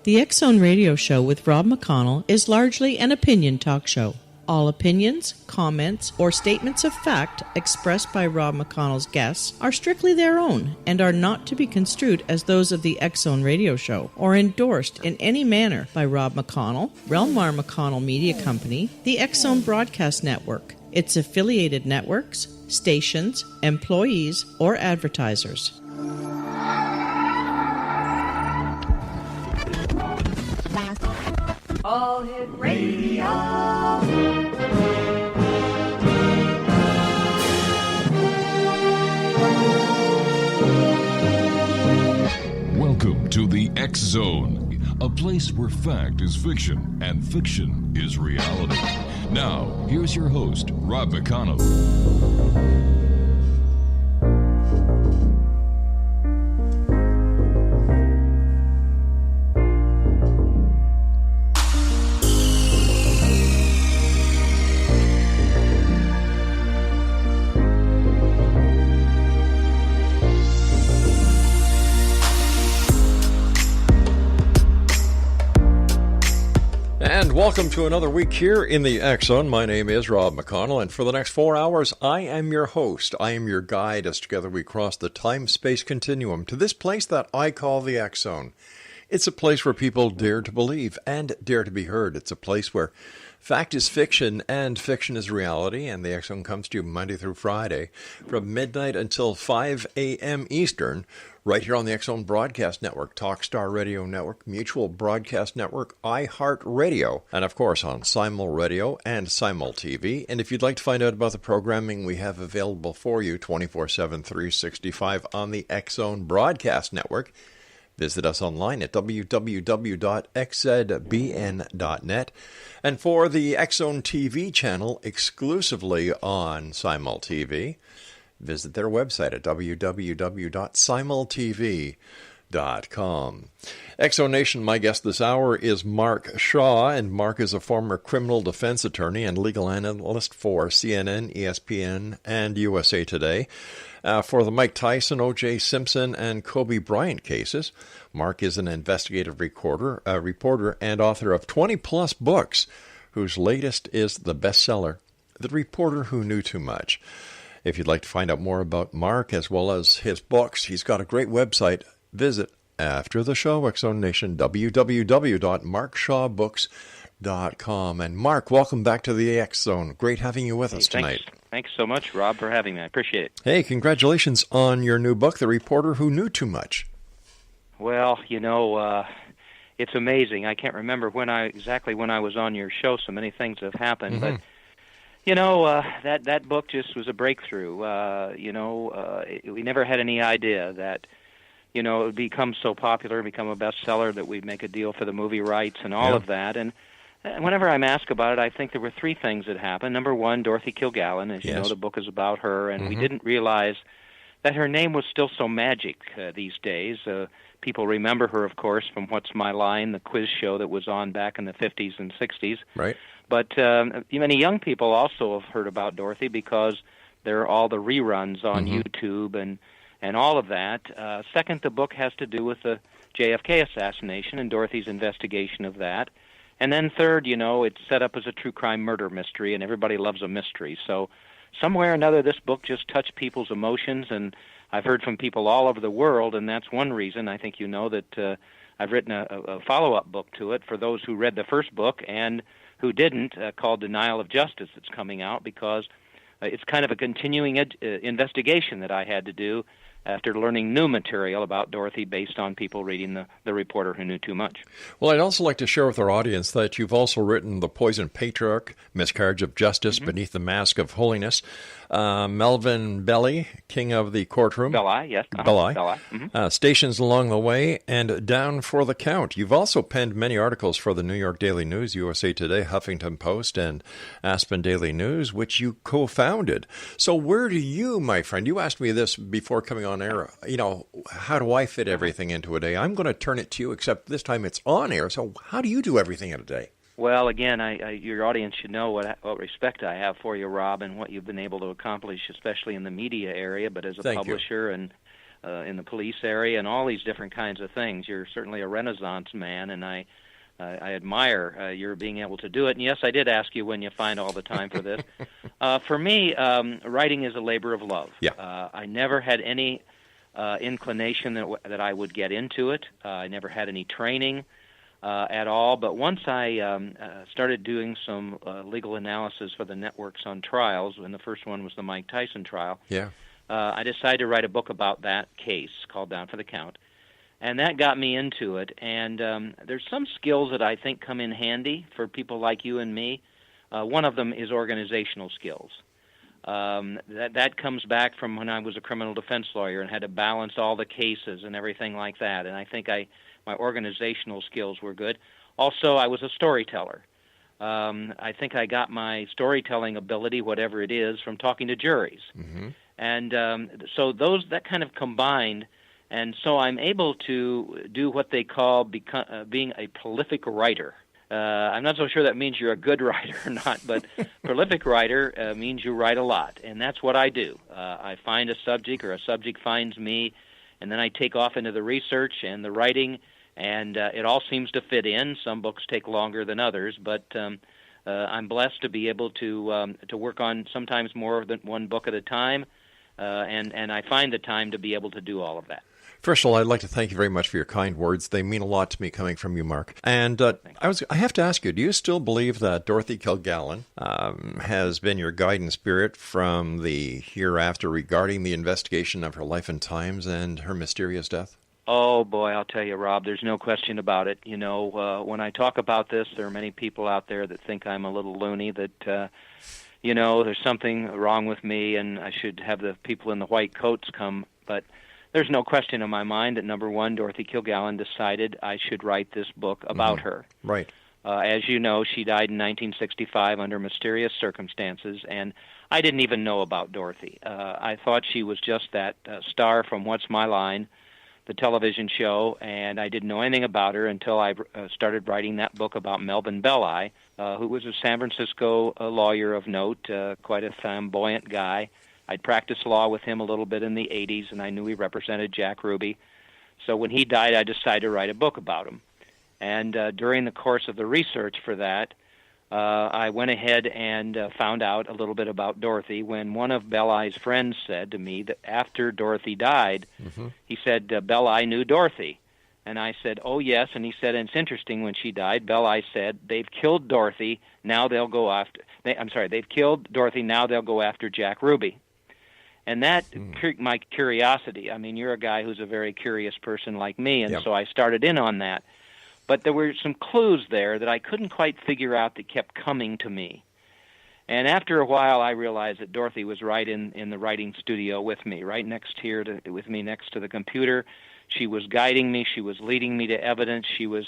The X Zone Radio Show with Rob McConnell is largely an opinion talk show. All opinions, comments, or statements of fact expressed by Rob McConnell's guests are strictly their own and are not to be construed as those of the X Zone Radio Show or endorsed in any manner by Rob McConnell, rel-mar McConnell Media Company, the X Zone Broadcast Network, its affiliated networks, stations, employees, or advertisers. All Hit Radio. Welcome to the X Zone, a place where fact is fiction and fiction is reality. Now, here's your host, Rob McConnell. And welcome to another week here in the X Zone. My name is Rob McConnell, and for the next 4 hours, I am your host. I am your guide as together we cross the time-space continuum to this place that I call the X Zone. It's a place where people dare to believe and dare to be heard. It's a place where fact is fiction and fiction is reality, and the X Zone comes to you Monday through Friday from midnight until 5 a.m. Eastern, right here on the X Zone Broadcast Network, Talkstar Radio Network, Mutual Broadcast Network, iHeartRadio, and of course on Simul Radio and Simul TV. And if you'd like to find out about the programming we have available for you 24/7, 365 on the X Zone Broadcast Network, visit us online at www.xzbn.net. And for the X Zone TV channel exclusively on Simul TV, visit their website at www.simultv.com. X-Zone Nation, my guest this hour is Mark Shaw, and Mark is a former criminal defense attorney and legal analyst for CNN, ESPN, and USA Today. For the Mike Tyson, O.J. Simpson, and Kobe Bryant cases, Mark is an investigative reporter and author of 20-plus books, whose latest is the bestseller, The Reporter Who Knew Too Much. If you'd like to find out more about Mark as well as his books, he's got a great website. Visit after the show, X Zone Nation, www.markshawbooks.com. And Mark, welcome back to the X Zone. Great having you with us tonight. Thanks so much, Rob, for having me. I appreciate it. Hey, congratulations on your new book, The Reporter Who Knew Too Much. Well, it's amazing. I can't remember exactly when I was on your show. So many things have happened, but that book just was a breakthrough. We never had any idea that, it would become so popular, become a bestseller, that we'd make a deal for the movie rights and all of that. And whenever I'm asked about it, I think there were three things that happened. Number one, Dorothy Kilgallen. As you know, the book is about her, and we didn't realize that her name was still so magic these days. People remember her, of course, from What's My Line, the quiz show that was on back in the 50s and 60s. Right. But many young people also have heard about Dorothy because there are all the reruns on YouTube and all of that. Second, the book has to do with the JFK assassination and Dorothy's investigation of that. And then third, it's set up as a true crime murder mystery, and everybody loves a mystery. So somewhere or another, this book just touched people's emotions, and I've heard from people all over the world, and that's one reason I think that I've written a follow-up book to it for those who read the first book and who didn't, called Denial of Justice. It's coming out because it's kind of a continuing investigation that I had to do after learning new material about Dorothy based on people reading the Reporter Who Knew Too Much. Well, I'd also like to share with our audience that you've also written The Poison Patriarch, Miscarriage of Justice, Beneath the Mask of Holiness, Melvin Belli, King of the Courtroom. Belli, yes. Belli. Mm-hmm. Stations Along the Way, and Down for the Count. You've also penned many articles for the New York Daily News, USA Today, Huffington Post, and Aspen Daily News, which you co-founded. So where do you, my friend, you asked me this before coming on air, how do I fit everything into a day? I'm going to turn it to you, except this time it's on air. So how do you do everything in a day? Well, again, your audience should know what respect I have for you, Rob, and what you've been able to accomplish, especially in the media area, but as a publisher and in the police area and all these different kinds of things. You're certainly a Renaissance man, and I admire your being able to do it. And yes, I did ask you when you find all the time for this. For me, writing is a labor of love. Yeah. I never had any inclination that I would get into it. I never had any training at all. But once I started doing some legal analysis for the networks on trials, and the first one was the Mike Tyson trial, Yeah. I decided to write a book about that case called Down for the Count. And that got me into it. And there's some skills that I think come in handy for people like you and me. One of them is organizational skills. That comes back from when I was a criminal defense lawyer and had to balance all the cases and everything like that. And I think my organizational skills were good. Also, I was a storyteller. I think I got my storytelling ability, whatever it is, from talking to juries. Mm-hmm. And so that kind of combined, and so I'm able to do what they call being a prolific writer. I'm not so sure that means you're a good writer or not, but prolific writer means you write a lot, and that's what I do. I find a subject, or a subject finds me, and then I take off into the research and the writing, and it all seems to fit in. Some books take longer than others, but I'm blessed to be able to work on sometimes more than one book at a time, and I find the time to be able to do all of that. First of all, I'd like to thank you very much for your kind words. They mean a lot to me coming from you, Mark. And I have to ask you, do you still believe that Dorothy Kilgallen has been your guiding spirit from the hereafter regarding the investigation of her life and times and her mysterious death? Oh, boy, I'll tell you, Rob, there's no question about it. You know, when I talk about this, there are many people out there that think I'm a little loony, that, there's something wrong with me and I should have the people in the white coats come. But there's no question in my mind that, number one, Dorothy Kilgallen decided I should write this book about her. Right. As you know, she died in 1965 under mysterious circumstances, and I didn't even know about Dorothy. I thought she was just that star from What's My Line, the television show, and I didn't know anything about her until I started writing that book about Melvin Belli, who was a San Francisco lawyer of note, quite a flamboyant guy. I'd practiced law with him a little bit in the 80s, and I knew he represented Jack Ruby. So when he died, I decided to write a book about him. And during the course of the research for that, I went ahead and found out a little bit about Dorothy when one of Belli's friends said to me that after Dorothy died, he said, Belli knew Dorothy. And I said, oh, yes. And he said, and it's interesting, when she died, Belli said, they've killed Dorothy, now they'll go after... they've killed Dorothy, now they'll go after Jack Ruby. And that piqued my curiosity. I mean, you're a guy who's a very curious person like me, and so I started in on that. But there were some clues there that I couldn't quite figure out that kept coming to me. And after a while, I realized that Dorothy was right in the writing studio with me, right next here with me next to the computer. She was guiding me. She was leading me to evidence. She was,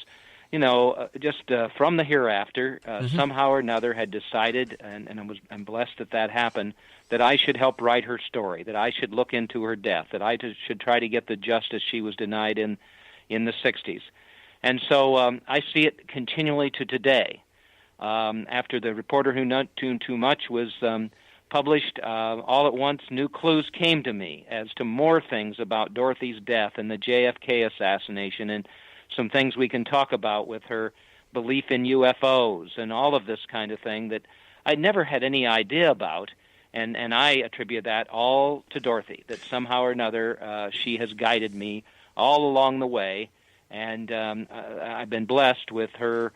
just from the hereafter, somehow or another had decided, and I'm blessed that happened, that I should help write her story, that I should look into her death, that I should try to get the justice she was denied in the 60s. And so I see it continually to today. After The Reporter Who Knew Too Much was published, all at once new clues came to me as to more things about Dorothy's death and the JFK assassination, and some things we can talk about with her belief in UFOs and all of this kind of thing that I never had any idea about. And I attribute that all to Dorothy, that somehow or another she has guided me all along the way. And I've been blessed with her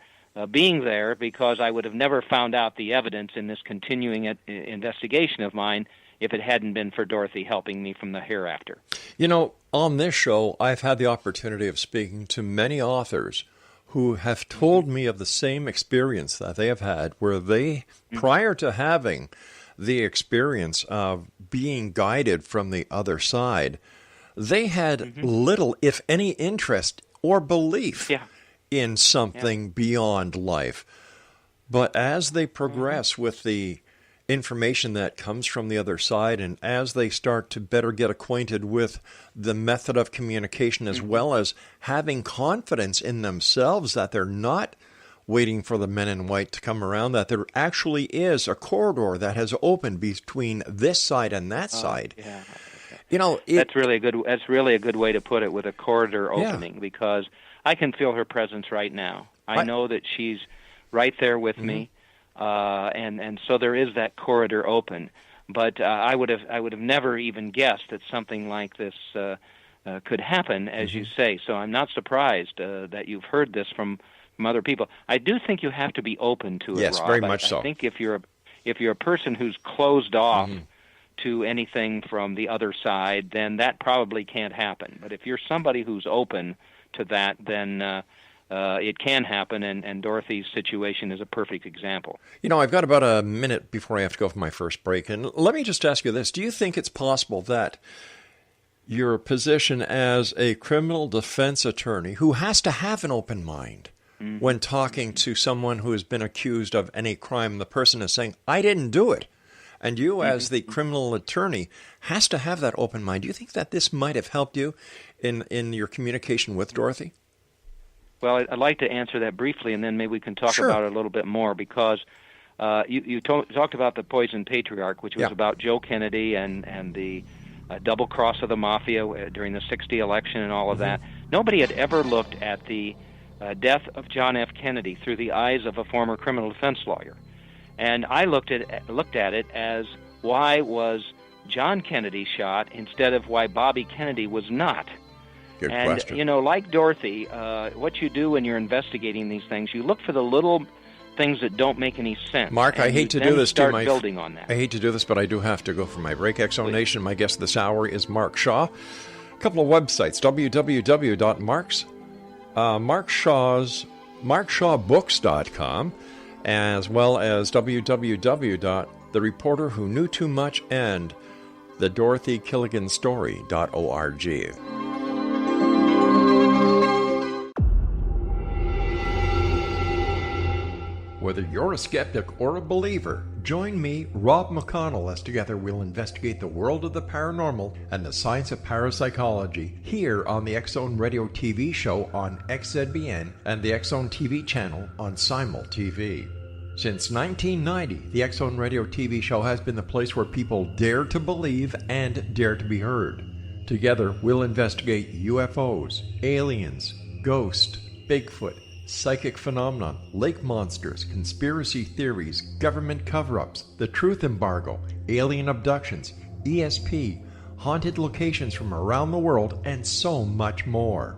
being there, because I would have never found out the evidence in this continuing investigation of mine if it hadn't been for Dorothy helping me from the hereafter. You know, on this show, I've had the opportunity of speaking to many authors who have told me of the same experience that they have had, where they, prior to having the experience of being guided from the other side, they had little, if any, interest or belief in something beyond life. But as they progress with the information that comes from the other side, and as they start to better get acquainted with the method of communication, as well as having confidence in themselves that they're not waiting for the men in white to come around, that there actually is a corridor that has opened between this side and that side. That's really a good way to put it, with a corridor opening, because I can feel her presence right now. I know that she's right there with me, and so there is that corridor open. But I would have never even guessed that something like this could happen, as you say. So I'm not surprised that you've heard this from other people. I do think you have to be open to it, yes, Rob. very much so. I think if you're a person who's closed off to anything from the other side, then that probably can't happen. But if you're somebody who's open to that, then it can happen, and Dorothy's situation is a perfect example. I've got about a minute before I have to go for my first break, and let me just ask you this. Do you think it's possible that your position as a criminal defense attorney who has to have an open mind when talking to someone who has been accused of any crime, the person is saying, I didn't do it, and you as the criminal attorney has to have that open mind. Do you think that this might have helped you in your communication with Dorothy? Well, I'd like to answer that briefly, and then maybe we can talk about it a little bit more, because you talked about the Poison Patriarch, which was about Joe Kennedy and the double cross of the mafia during the '60 election and all of that. Nobody had ever looked at the death of John F. Kennedy through the eyes of a former criminal defense lawyer. And I looked at it as, why was John Kennedy shot instead of why Bobby Kennedy was not? Good and, question. Like Dorothy, what you do when you're investigating these things, you look for the little things that don't make any sense. Mark, I hate to do this to my... building on that. I hate to do this, but I do have to go for my break. X-Zone Nation, my guest this hour is Mark Shaw. A couple of websites, markshawbooks.com, as well as www.thereporterwhoknewtoomuch and thedorothykilliganstory.org. Whether you're a skeptic or a believer, join me, Rob McConnell, as together we'll investigate the world of the paranormal and the science of parapsychology here on the X-Zone Radio TV show on XZBN and the X-Zone TV channel on Simul TV. Since 1990, the X-Zone Radio TV show has been the place where people dare to believe and dare to be heard. Together, we'll investigate UFOs, aliens, ghosts, Bigfoot, psychic phenomenon, lake monsters, conspiracy theories, government cover-ups, the truth embargo, alien abductions, ESP, haunted locations from around the world, and so much more.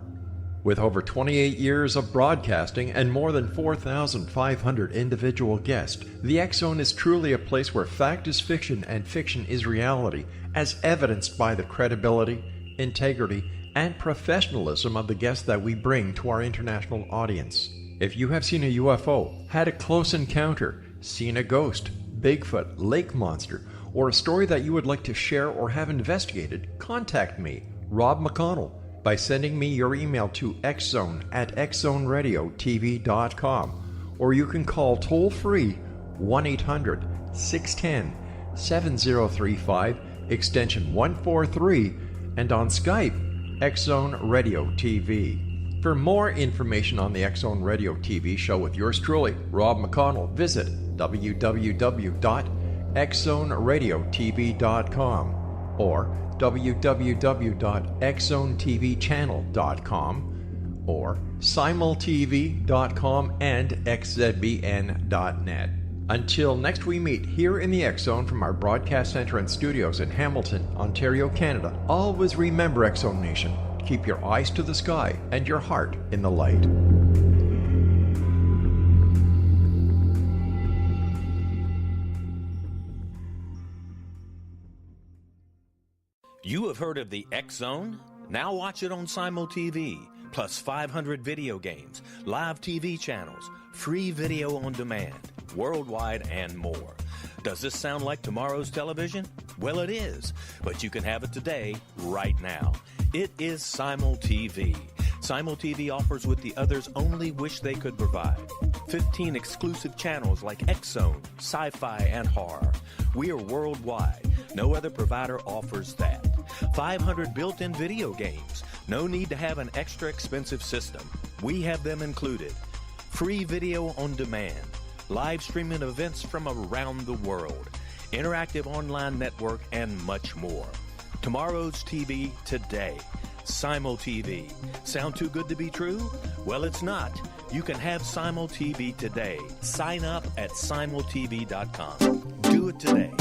With over 28 years of broadcasting and more than 4,500 individual guests, the X-Zone is truly a place where fact is fiction and fiction is reality, as evidenced by the credibility, integrity, and professionalism of the guests that we bring to our international audience. If you have seen a UFO, had a close encounter, seen a ghost, Bigfoot, lake monster, or a story that you would like to share or have investigated, contact me, Rob McConnell, by sending me your email to xzone@xzoneradiotv.com, or you can call toll-free 1-800-610-7035, extension 143, and on Skype, X-Zone Radio TV. For more information on the X-Zone Radio TV show with yours truly, Rob McConnell, visit www.xzoneradiotv.com or www.xzonetvchannel.com or simultv.com and xzbn.net. Until next we meet here in the X-Zone from our broadcast center and studios in Hamilton, Ontario, Canada, always remember, X-Zone Nation, keep your eyes to the sky and your heart in the light. You have heard of the X-Zone? Now watch it on Simul TV, plus 500 video games, live TV channels, free video on demand, worldwide, and more. Does this sound like tomorrow's television? Well, it is, but you can have it today, right now. It is Simul TV. Simul TV offers what the others only wish they could provide. 15 exclusive channels like X-Zone, Sci-Fi, and Horror. We are worldwide. No other provider offers that. 500 built-in video games. No need to have an extra expensive system. We have them included. Free video on demand. Live streaming events from around the world. Interactive online network, and much more. Tomorrow's TV today. Simul TV. Sound too good to be true? Well, it's not. You can have Simul TV today. Sign up at simultv.com. Do it today.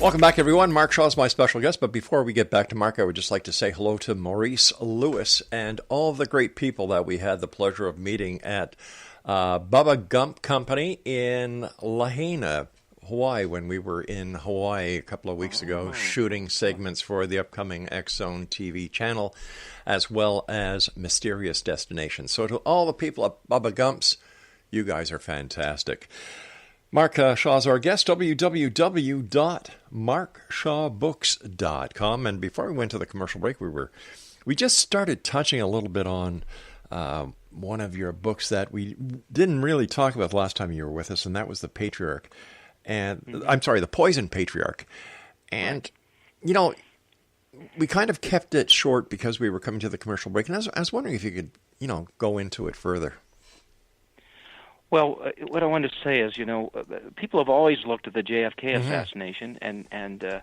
Welcome back, everyone. Mark Shaw is my special guest, but before we get back to Mark, I would just like to say hello to Maurice Lewis and all the great people that we had the pleasure of meeting at Bubba Gump Company in Lahaina, Hawaii, when we were in Hawaii a couple of weeks ago, shooting segments for the upcoming X Zone TV channel, as well as Mysterious Destinations. So to all the people at Bubba Gumps, you guys are fantastic. Mark Shaw's our guest, www.markshawbooks.com. And before we went to the commercial break, we just started touching a little bit on one of your books that we didn't really talk about the last time you were with us, and that was the Patriarch. And I'm sorry, the Poison Patriarch. And, you know, we kind of kept it short because we were coming to the commercial break. And I was wondering if you could, go into it further. Well, what I wanted to say is, people have always looked at the JFK assassination, and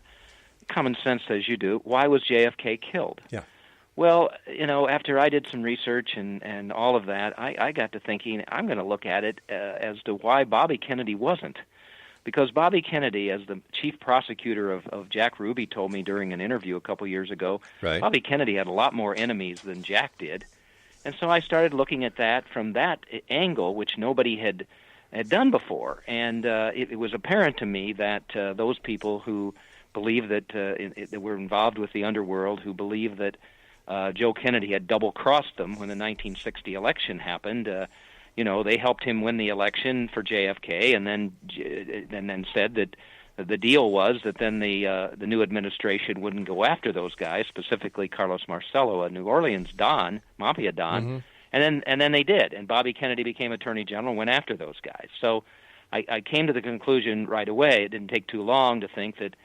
common sense says you do. Why was JFK killed? Yeah. Well, after I did some research and all of that, I got to thinking I'm going to look at it as to why Bobby Kennedy wasn't. Because Bobby Kennedy, as the chief prosecutor of Jack Ruby told me during an interview a couple years ago, right. Bobby Kennedy had a lot more enemies than Jack did. And so I started looking at that from that angle, which nobody had done before. And it was apparent to me that those people who believe that were involved with the underworld, who believe that Joe Kennedy had double-crossed them when the 1960 election happened, they helped him win the election for JFK, and then said that the deal was that then the new administration wouldn't go after those guys, specifically Carlos Marcello, a New Orleans Don, Mafia Don, and then they did, and Bobby Kennedy became Attorney General and went after those guys. So I came to the conclusion right away, it didn't take too long to think that,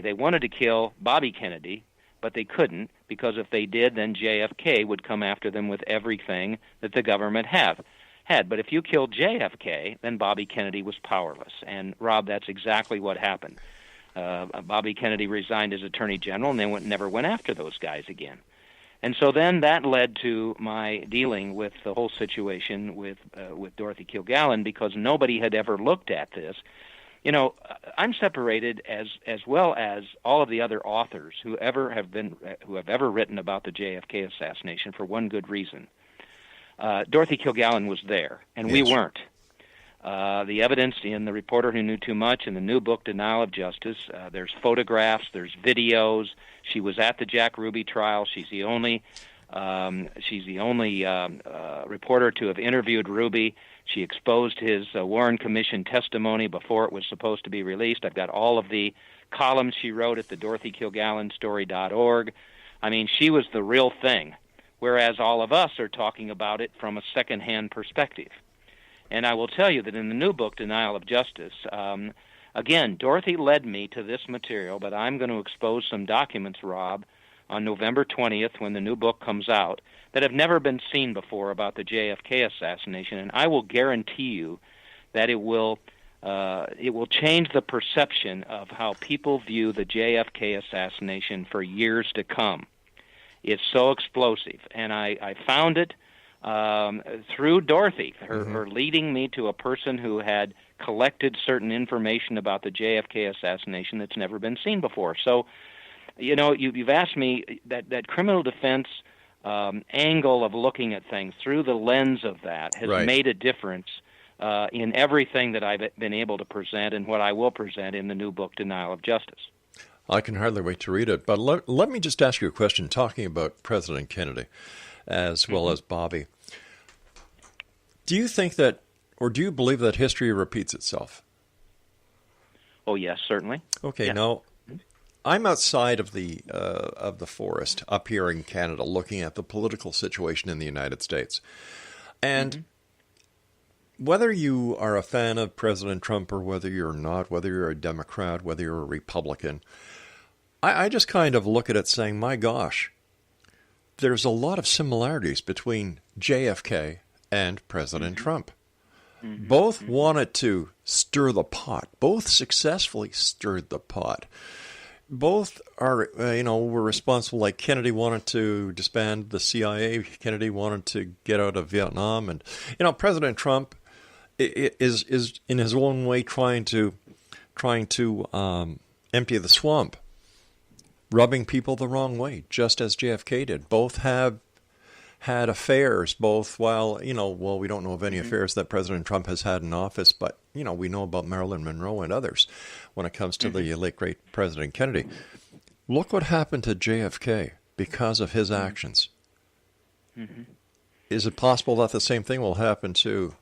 they wanted to kill Bobby Kennedy, but they couldn't, because if they did, then JFK would come after them with everything that the government had. But if you killed JFK, then Bobby Kennedy was powerless. And, Rob, that's exactly what happened. Bobby Kennedy resigned as Attorney General, and they never went after those guys again. And so then that led to my dealing with the whole situation with Dorothy Kilgallen, because nobody had ever looked at this. I'm separated as well as all of the other authors who have ever written about the JFK assassination for one good reason. Dorothy Kilgallen was there, and we weren't. The evidence in The Reporter Who Knew Too Much and the new book, Denial of Justice, there's photographs, there's videos. She was at the Jack Ruby trial. She's the only reporter to have interviewed Ruby. She exposed his Warren Commission testimony before it was supposed to be released. I've got all of the columns she wrote at the DorothyKilgallenStory.org. I mean, she was the real thing, whereas all of us are talking about it from a second-hand perspective. And I will tell you that in the new book, Denial of Justice, again, Dorothy led me to this material, but I'm going to expose some documents, Rob, on November 20th when the new book comes out that have never been seen before about the JFK assassination, and I will guarantee you that it will change the perception of how people view the JFK assassination for years to come. It's so explosive, and I found it through Dorothy, her leading me to a person who had collected certain information about the JFK assassination that's never been seen before. So, you've asked me that criminal defense angle of looking at things through the lens of that has made a difference in everything that I've been able to present and what I will present in the new book, Denial of Justice. I can hardly wait to read it, but let me just ask you a question talking about President Kennedy as well as Bobby. Do you think that, or do you believe that history repeats itself? Oh, yes, certainly. Okay, yeah. Now, I'm outside of the forest up here in Canada looking at the political situation in the United States. And whether you are a fan of President Trump or whether you're not, whether you're a Democrat, whether you're a Republican, I just kind of look at it saying, my gosh, there's a lot of similarities between JFK and President Trump. Both wanted to stir the pot. Both successfully stirred the pot. Both are, were responsible. Like Kennedy wanted to disband the CIA. Kennedy wanted to get out of Vietnam. And, President Trump is in his own way trying to empty the swamp, rubbing people the wrong way, just as JFK did. Both have had affairs, both while, we don't know of any affairs that President Trump has had in office, but, we know about Marilyn Monroe and others when it comes to the late, great President Kennedy. Look what happened to JFK because of his actions. Is it possible that the same thing will happen to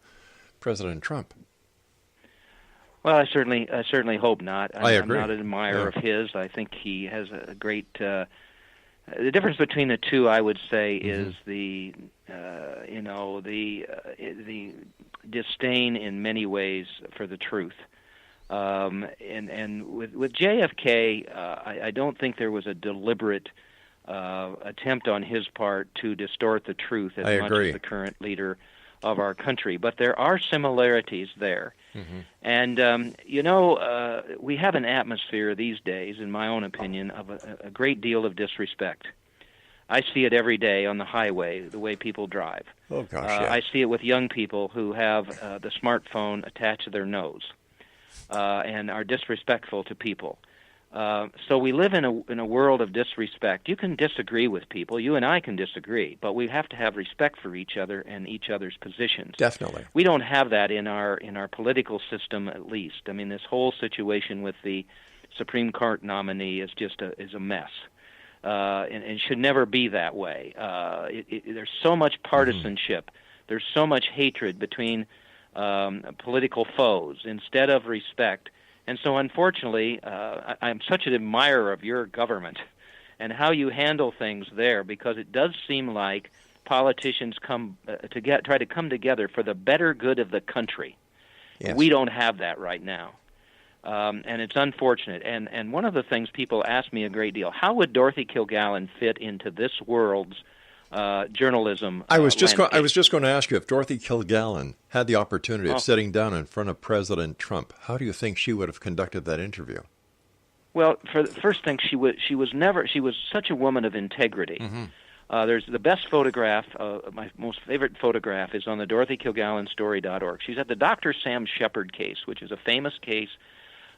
President Trump? Well, I certainly hope not. I agree. I'm not an admirer of his. I think he has a great... the difference between the two, I would say, is the disdain in many ways for the truth. And with JFK, I don't think there was a deliberate attempt on his part to distort the truth as much as the current leader of our country. But there are similarities there. And, we have an atmosphere these days, in my own opinion, of a great deal of disrespect. I see it every day on the highway, the way people drive. Oh, gosh, yeah. I see it with young people who have the smartphone attached to their nose and are disrespectful to people. So we live in a world of disrespect. You can disagree with people. You and I can disagree, but we have to have respect for each other and each other's positions. Definitely. We don't have that in our political system, at least. I mean, this whole situation with the Supreme Court nominee is just a mess, and should never be that way. There's so much partisanship. There's so much hatred between political foes instead of respect. And so, unfortunately, I'm such an admirer of your government and how you handle things there, because it does seem like politicians try to come together for the better good of the country. Yes. We don't have that right now, and it's unfortunate. And one of the things people ask me a great deal: how would Dorothy Kilgallen fit into this world's journalism? I was just going to ask you, if Dorothy Kilgallen had the opportunity of sitting down in front of President Trump, how do you think she would have conducted that interview? Well, for the first thing, she was such a woman of integrity. There's the best photograph, my most favorite photograph is on the DorothyKilgallenStory.org. She's at the Dr. Sam Shepard case, which is a famous case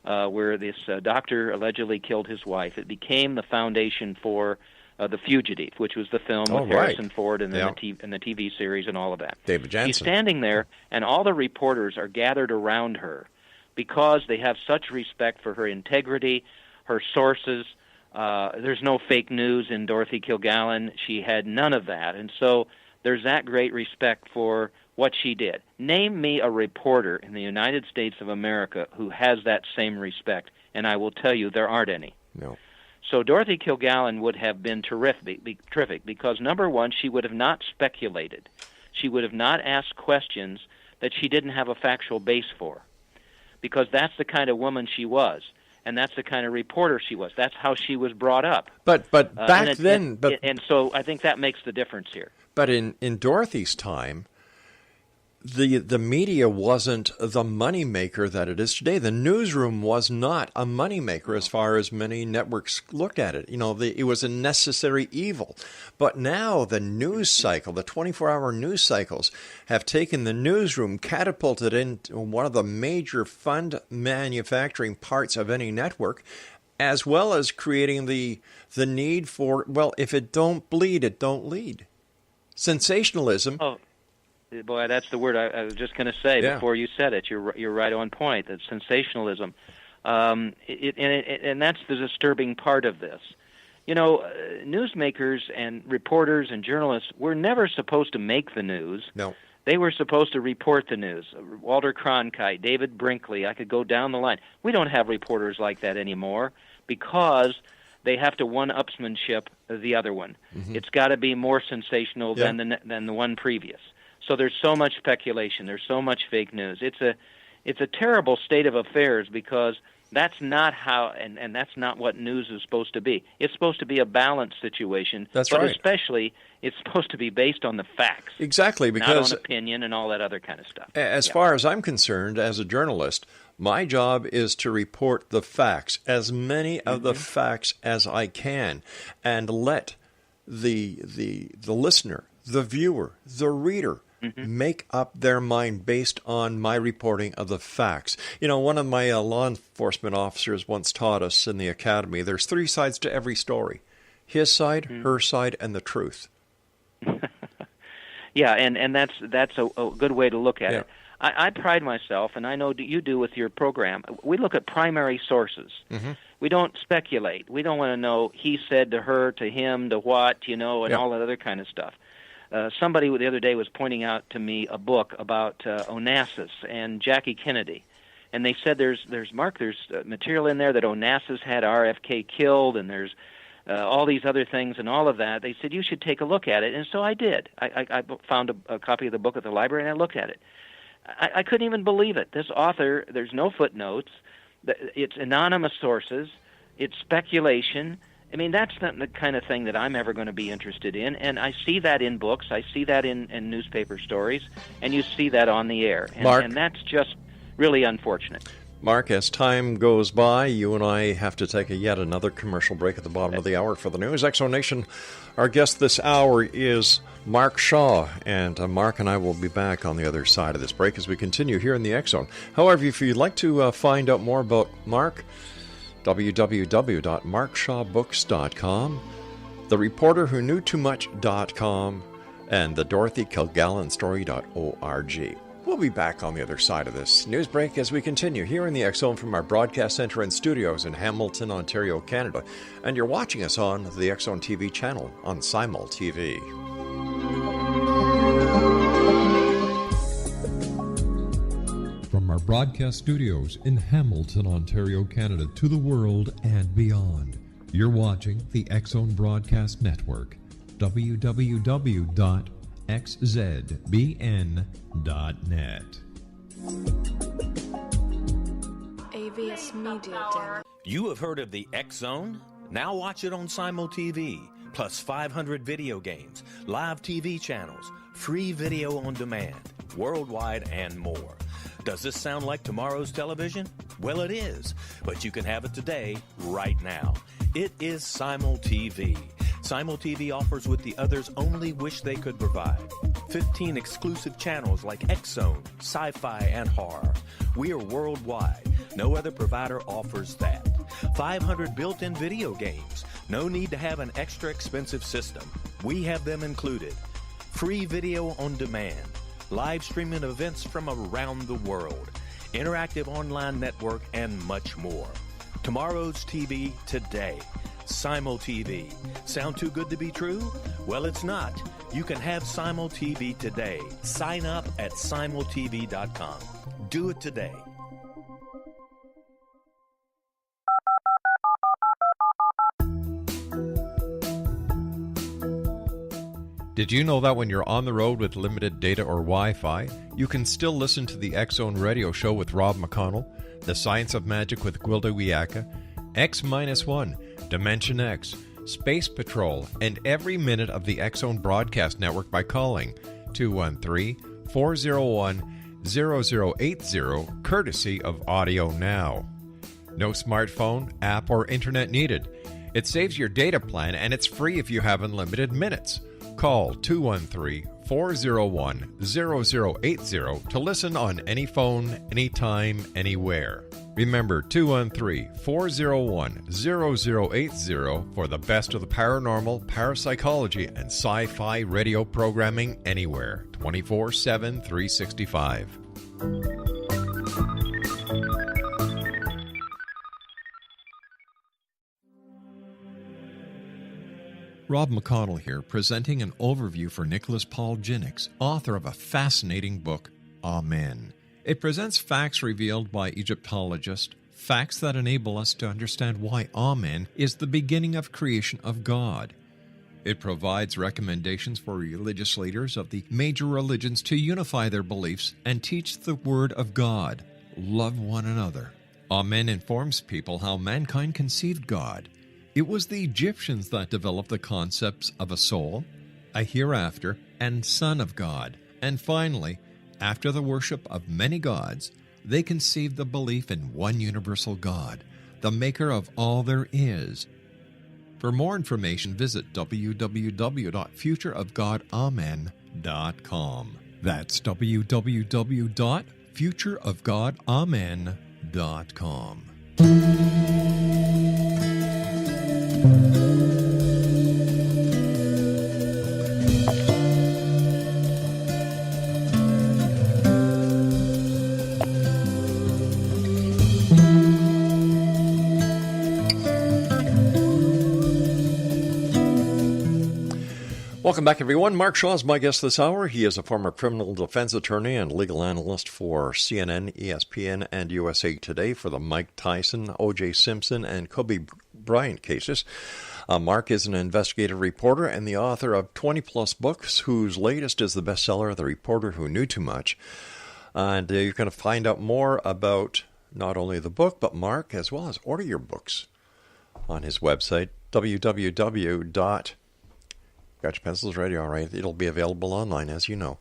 where this doctor allegedly killed his wife. It became the foundation for The Fugitive, which was the film with Harrison Ford and then the TV series and all of that. David Jansen. She's standing there, and all the reporters are gathered around her because they have such respect for her integrity, her sources. There's no fake news in Dorothy Kilgallen. She had none of that. And so there's that great respect for what she did. Name me a reporter in the United States of America who has that same respect, and I will tell you there aren't any. No. So Dorothy Kilgallen would have been terrific because, number one, she would have not speculated. She would have not asked questions that she didn't have a factual base for, because that's the kind of woman she was, and that's the kind of reporter she was. That's how she was brought up. But back then... And so I think that makes the difference here. But in Dorothy's time, the media wasn't the moneymaker that it is today. The newsroom was not a moneymaker as far as many networks looked at it. It was a necessary evil. But now the news cycle, the 24-hour news cycles, have taken the newsroom, catapulted into one of the major fund manufacturing parts of any network, as well as creating the need for, well, if it don't bleed, it don't lead. Sensationalism. Oh. Boy, that's the word I was just going to say before you said it. You're right on point. That sensationalism, and that's the disturbing part of this. Newsmakers and reporters and journalists were never supposed to make the news. No, they were supposed to report the news. Walter Cronkite, David Brinkley. I could go down the line. We don't have reporters like that anymore because they have to one-upsmanship the other one. It's got to be more sensational than the one previous. So there's so much speculation. There's so much fake news. It's a terrible state of affairs because that's not how, and that's not what news is supposed to be. It's supposed to be a balanced situation. That's but right. Especially, it's supposed to be based on the facts. Exactly, because not on opinion and all that other kind of stuff. As far as I'm concerned, as a journalist, my job is to report the facts, as many of the facts as I can, and let the listener, the viewer, the reader make up their mind based on my reporting of the facts. You know, one of my law enforcement officers once taught us in the academy, there's 3 sides to every story: his side, her side, and the truth. Yeah, and that's a good way to look at it. I pride myself, and I know you do with your program, we look at primary sources. We don't speculate. We don't want to know he said to her, to him, to what, and all that other kind of stuff. Somebody the other day was pointing out to me a book about Onassis and Jackie Kennedy, and they said there's material in there that Onassis had RFK killed, and there's all these other things and all of that. They said you should take a look at it, and so I did. I found a copy of the book at the library, and I looked at it. I couldn't even believe it. This author, there's no footnotes. It's anonymous sources. It's speculation. I mean, that's not the kind of thing that I'm ever going to be interested in, and I see that in books, I see that in newspaper stories, and you see that on the air. And that's just really unfortunate. Mark, as time goes by, you and I have to take yet another commercial break at the bottom of the hour for the news. Exonation, our guest this hour is Mark Shaw, and Mark and I will be back on the other side of this break as we continue here in the X Zone. However, if you'd like to find out more about Mark, www.markshawbooks.com, thereporterwhoknewtoomuch.com, and the DorothyKilgallenstory.org. We'll be back on the other side of this news break as we continue here in the X Zone from our broadcast center and studios in Hamilton, Ontario, Canada. And you're watching us on the X Zone TV channel on Simul TV. From our broadcast studios in Hamilton, Ontario, Canada, to the world and beyond, you're watching the X Zone Broadcast Network, www.xzbn.net. AVS Media Demo. You have heard of the X Zone? Now watch it on Simul TV, plus 500 video games, live TV channels, free video on demand, worldwide, and more. Does this sound like tomorrow's television? Well, it is, but you can have it today, right now. It is Simul TV. Simul TV offers what the others only wish they could provide. 15 exclusive channels like X Zone, Sci-Fi, and Horror. We are worldwide. No other provider offers that. 500 built-in video games. No need to have an extra expensive system. We have them included. Free video on demand. Live streaming events from around the world, interactive online network, and much more. Tomorrow's TV today. Simul TV. Sound too good to be true? Well, it's not. You can have Simul TV today. Sign up at simultv.com. Do it today. Did you know that when you're on the road with limited data or Wi-Fi, you can still listen to the X Zone radio show with Rob McConnell, The Science of Magic with Gwilda Wiyaka, X-1, Dimension X, Space Patrol, and every minute of the X Zone broadcast network by calling 213-401-0080, courtesy of Audio Now. No smartphone, app, or internet needed. It saves your data plan, and it's free if you have unlimited minutes. Call 213-401-0080 to listen on any phone, anytime, anywhere. Remember 213-401-0080 for the best of the paranormal, parapsychology, and sci-fi radio programming anywhere, 24/7, 365. Rob McConnell here, presenting an overview for Nicholas Paul Jennings, author of a fascinating book, Amen. It presents facts revealed by Egyptologists, facts that enable us to understand why Amen is the beginning of creation of God. It provides recommendations for religious leaders of the major religions to unify their beliefs and teach the Word of God. Love one another. Amen informs people how mankind conceived God. It was the Egyptians that developed the concepts of a soul, a hereafter, and Son of God. And finally, after the worship of many gods, they conceived the belief in one universal God, the maker of all there is. For more information, visit www.futureofgodamen.com. That's www.futureofgodamen.com. Welcome back, everyone. Mark Shaw is my guest this hour. He is a former criminal defense attorney and legal analyst for CNN, ESPN, and USA Today for the Mike Tyson, O.J. Simpson, and Kobe Bryant cases. Mark is an investigative reporter and the author of 20-plus books, whose latest is the bestseller, The Reporter Who Knew Too Much. And you're going to find out more about not only the book, but Mark, as well as order your books on his website, www. Got your pencils ready? All right. It'll be available online, as you know.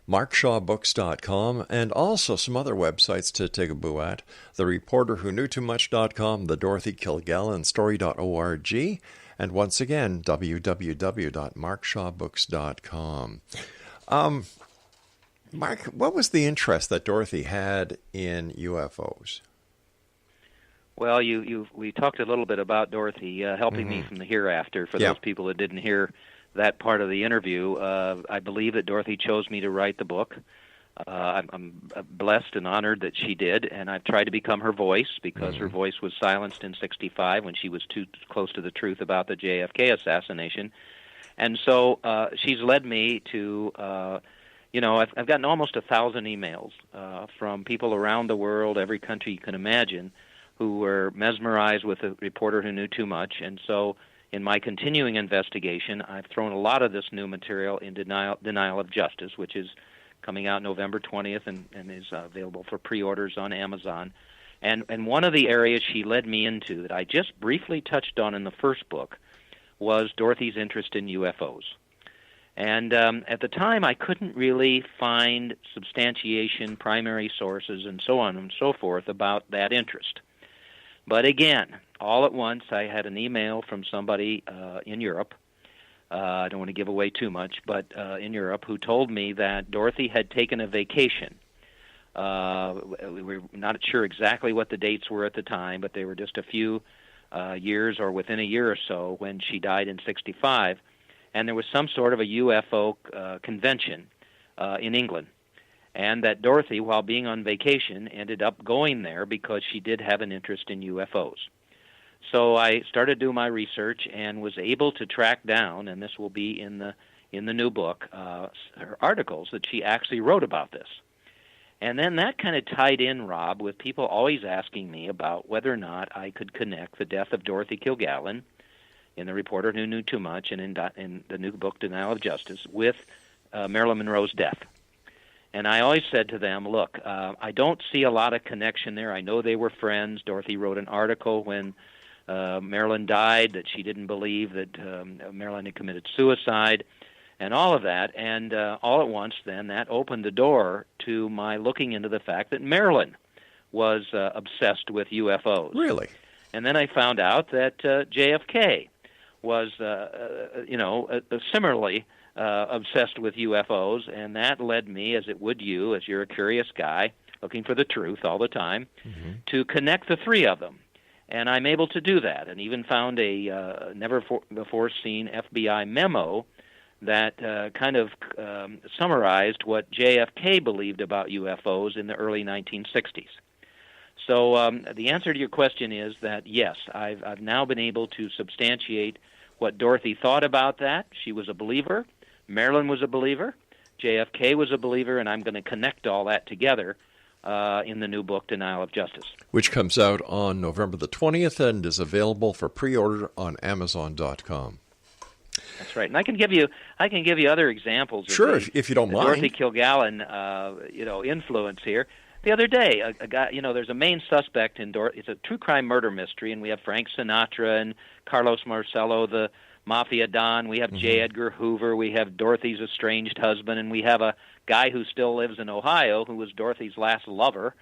MarkShawBooks.com, and also some other websites to take a boo at. TheReporterWhoKnewTooMuch.com, the Dorothy Kilgallen Story.org, and once again, www.MarkShawBooks.com. Mark, what was the interest that Dorothy had in UFOs? Well, we talked a little bit about Dorothy helping me from the hereafter. For those people that didn't hear that part of the interview, I believe that Dorothy chose me to write the book. I'm blessed and honored that she did, and I've tried to become her voice because her voice was silenced in '65 when she was too close to the truth about the JFK assassination. And so she's led me to, I've gotten almost 1,000 emails from people around the world, every country you can imagine, who were mesmerized with a reporter who knew too much. And so in my continuing investigation, I've thrown a lot of this new material in Denial of Justice, which is coming out November 20th and is available for pre-orders on Amazon. And one of the areas she led me into that I just briefly touched on in the first book was Dorothy's interest in UFOs. And at the time, I couldn't really find substantiation, primary sources, and so on and so forth about that interest. But again, all at once, I had an email from somebody in Europe. I don't want to give away too much, but in Europe, who told me that Dorothy had taken a vacation. We were not sure exactly what the dates were at the time, but they were just a few years or within a year or so when she died in '65. And there was some sort of a UFO convention in England. And that Dorothy, while being on vacation, ended up going there because she did have an interest in UFOs. So I started to do my research and was able to track down, and this will be in the new book, her articles that she actually wrote about this. And then that kind of tied in, Rob, with people always asking me about whether or not I could connect the death of Dorothy Kilgallen in The Reporter Who Knew Too Much and in the new book, Denial of Justice, with Marilyn Monroe's death. And I always said to them, look, I don't see a lot of connection there. I know they were friends. Dorothy wrote an article when Marilyn died that she didn't believe that Marilyn had committed suicide and all of that. And all at once, then, that opened the door to my looking into the fact that Marilyn was obsessed with UFOs. Really? And then I found out that JFK was, similarly obsessed with UFOs, and that led me, as it would you, as you're a curious guy looking for the truth all the time, to connect the three of them. And I'm able to do that, and even found a never-before-seen FBI memo that kind of summarized what JFK believed about UFOs in the early 1960s. So the answer to your question is that, yes, I've now been able to substantiate what Dorothy thought about that. She was a believer. Marilyn was a believer. JFK was a believer, and I'm going to connect all that together in the new book, Denial of Justice. Which comes out on November the 20th and is available for pre-order on Amazon.com. That's right. And I can give you other examples. Sure, of if you don't mind. Dorothy Kilgallen, influence here. The other day, a guy, there's a main suspect in It's a true crime murder mystery, and we have Frank Sinatra and Carlos Marcello, the Mafia Don. We have J. Edgar Hoover. We have Dorothy's estranged husband, and we have a guy who still lives in Ohio who was Dorothy's last lover,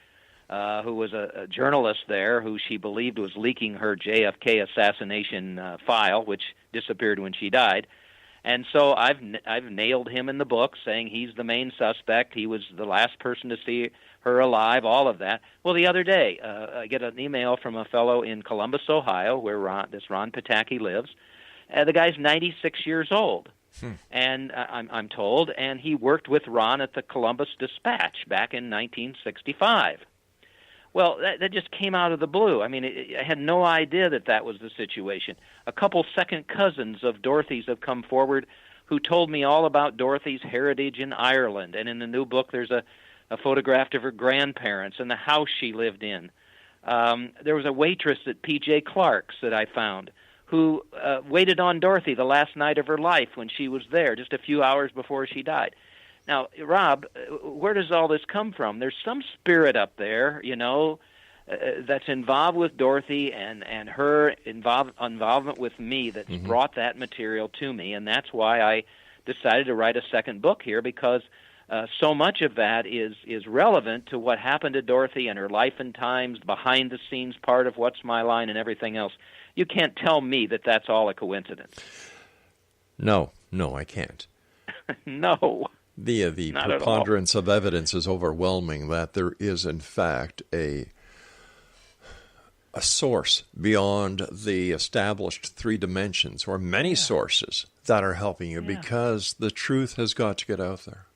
who was a journalist there who she believed was leaking her JFK assassination file, which disappeared when she died. And so I've nailed him in the book, saying he's the main suspect. He was the last person to see her alive, all of that. Well, the other day, I get an email from a fellow in Columbus, Ohio, where Ron Pataki lives. The guy's 96 years old, and I'm told, and he worked with Ron at the Columbus Dispatch back in 1965. Well, that just came out of the blue. I mean, I had no idea that was the situation. A couple second cousins of Dorothy's have come forward who told me all about Dorothy's heritage in Ireland. And in the new book, there's a photograph of her grandparents and the house she lived in. There was a waitress at P.J. Clark's that I found who waited on Dorothy the last night of her life when she was there, just a few hours before she died. Now, Rob, where does all this come from? There's some spirit up there, that's involved with Dorothy and her involvement with me that's brought that material to me, and that's why I decided to write a second book here, because so much of that is relevant to what happened to Dorothy and her life and times, behind-the-scenes part of What's My Line and everything else. You can't tell me that that's all a coincidence. No, I can't. No. The preponderance of evidence is overwhelming that there is, in fact, a source beyond the established three dimensions, or many sources that are helping you, because the truth has got to get out there.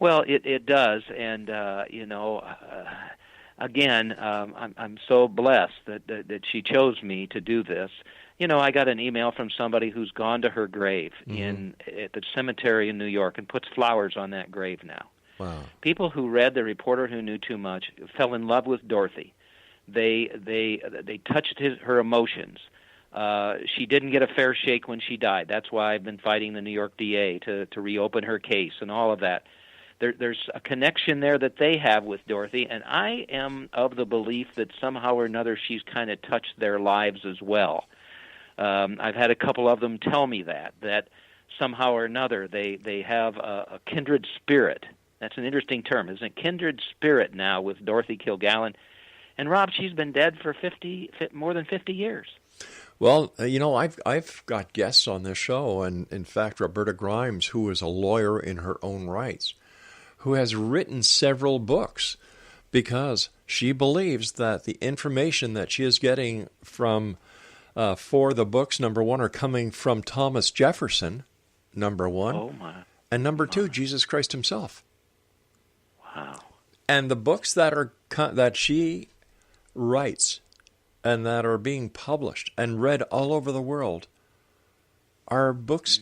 Well, it does, and again, I'm so blessed that she chose me to do this. I got an email from somebody who's gone to her grave at the cemetery in New York and puts flowers on that grave now. Wow. People who read The Reporter Who Knew Too Much fell in love with Dorothy. They touched her emotions. She didn't get a fair shake when she died. That's why I've been fighting the New York DA to reopen her case and all of that. There's a connection there that they have with Dorothy, and I am of the belief that somehow or another she's kind of touched their lives as well. I've had a couple of them tell me that somehow or another they have a kindred spirit. That's an interesting term, isn't it? Kindred spirit now with Dorothy Kilgallen. And Rob, she's been dead for more than 50 years. Well, I've got guests on this show, and in fact, Roberta Grimes, who is a lawyer in her own rights, who has written several books because she believes that the information that she is getting from for the books, number one, are coming from Thomas Jefferson, number one. Oh, my. And number two, Jesus Christ himself. Wow. And the books that she writes and that are being published and read all over the world are books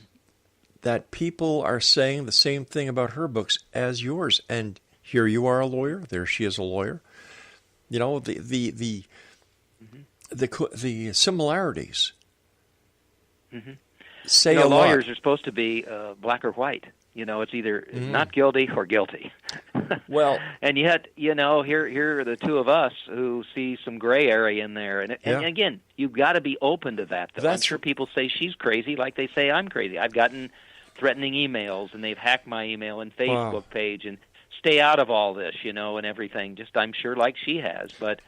that people are saying the same thing about her books as yours. And here you are a lawyer. There she is a lawyer. The similarities. Say a lot. Lawyers are supposed to be black or white. It's either not guilty or guilty. Well, and yet, here are the two of us who see some gray area in there. And again, you've got to be open to that. I'm sure people say she's crazy like they say I'm crazy. I've gotten threatening emails, and they've hacked my email and Facebook page, and stay out of all this, and everything, just I'm sure like she has. But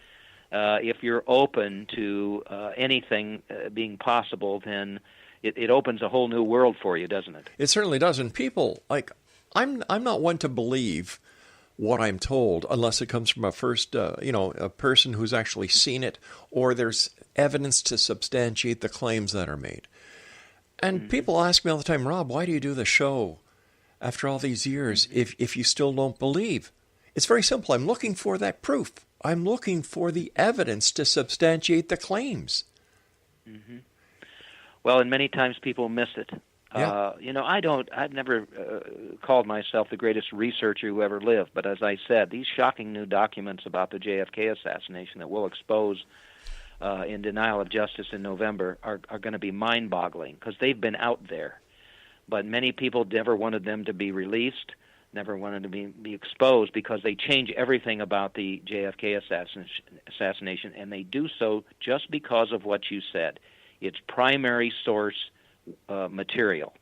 if you're open to anything being possible, then it opens a whole new world for you, doesn't it? It certainly does. And people, I'm not one to believe what I'm told unless it comes from a person who's actually seen it, or there's evidence to substantiate the claims that are made. And people ask me all the time, Rob, why do you do the show after all these years if you still don't believe? It's very simple. I'm looking for that proof. I'm looking for the evidence to substantiate the claims. Mm-hmm. Well, and many times people miss it. Yeah. I've never called myself the greatest researcher who ever lived, but as I said, these shocking new documents about the JFK assassination that will expose in denial of justice in November are going to be mind-boggling because they've been out there. But many people never wanted them to be released, never wanted to be exposed because they change everything about the JFK assassination, and they do so just because of what you said. It's primary source material.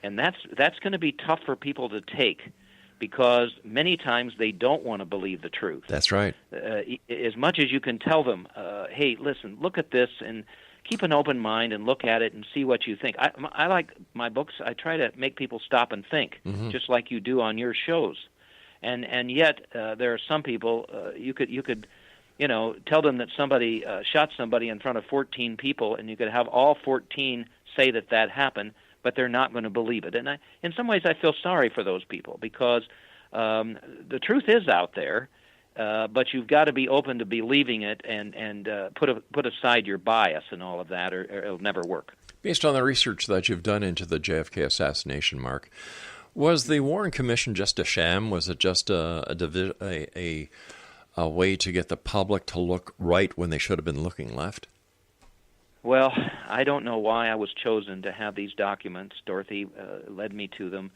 And that's going to be tough for people to take because many times they don't want to believe the truth. That's right. As much as you can tell them, hey, listen, look at this and keep an open mind and look at it and see what you think. I like my books. I try to make people stop and think, just like you do on your shows. And yet there are some people you could tell them that somebody shot somebody in front of 14 people, and you could have all 14 say that happened, but they're not going to believe it. And in some ways, I feel sorry for those people because the truth is out there. But you've got to be open to believing it and put aside your bias and all of that, or it'll never work. Based on the research that you've done into the JFK assassination, Mark, was the Warren Commission just a sham? Was it just a way to get the public to look right when they should have been looking left? Well, I don't know why I was chosen to have these documents. Dorothy led me to them.